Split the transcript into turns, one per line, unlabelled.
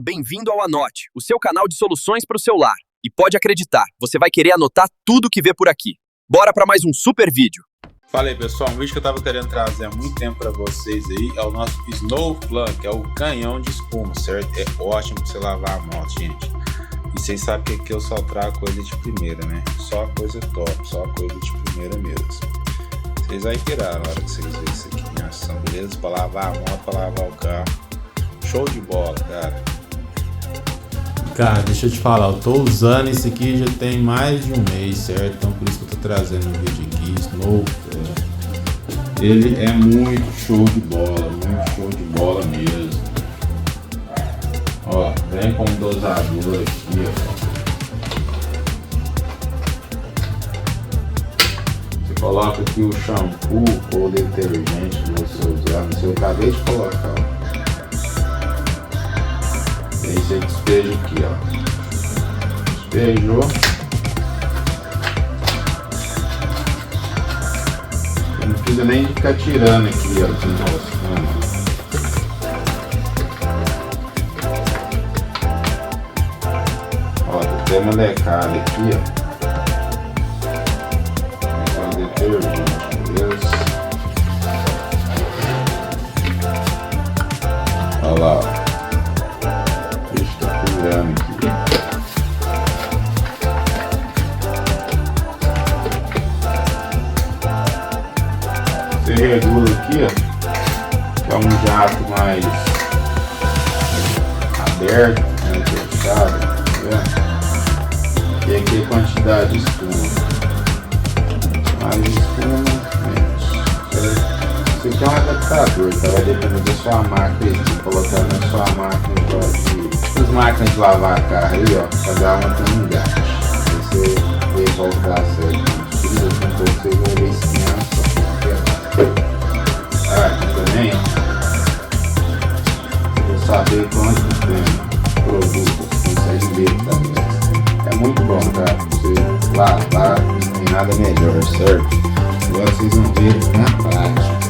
Bem-vindo ao Anote, o seu canal de soluções para o celular. E pode acreditar, você vai querer anotar tudo que vê por aqui. Bora para mais um super vídeo.
Fala aí, pessoal, um vídeo que eu tava querendo trazer há muito tempo para vocês aí é o nosso Snow Plug, que é o canhão de espuma, certo? É ótimo para você lavar a moto, gente. E vocês sabem que aqui eu só trago coisa de primeira, né? Só coisa top, só coisa de primeira mesmo. Vocês vão pirar na hora que vocês verem isso aqui em ação, beleza? Para lavar a moto, para lavar o carro. Show de bola, cara.
Cara, deixa eu te falar, eu tô usando esse aqui já tem mais de um mês, certo? Então por isso que eu tô trazendo um vídeo aqui, novo. Ele é muito show de bola mesmo. Ó, vem com um dosador aqui, ó. Você coloca aqui o shampoo ou o detergente que você usar, não sei, eu acabei de colocar, ó. Aí você despeja aqui, ó. Despejou. Você não precisa nem ficar tirando aqui, ó. Ó, tem uma lecada aqui, ó. Esse é o detergente, beleza? Olha lá, ó. Você regula aqui, ó, que é um jato mais aberto, né, fechado, tá vendo? E aqui a quantidade de espuma, mais espuma, menos. Isso aqui é um adaptador, tá? Vai depender da sua máquina, se colocar na sua máquina as máquinas de lavar carro aí, ó, cada uma tem um gato. Aí você vê qual que dá certo. Precisa com vocês uma vez só. Ah, aqui também, vou saber quanto tem produto, você consegue ver, tá? É muito bom, cara. Você lavar, não tem nada melhor, certo? Agora vocês vão ver na prática.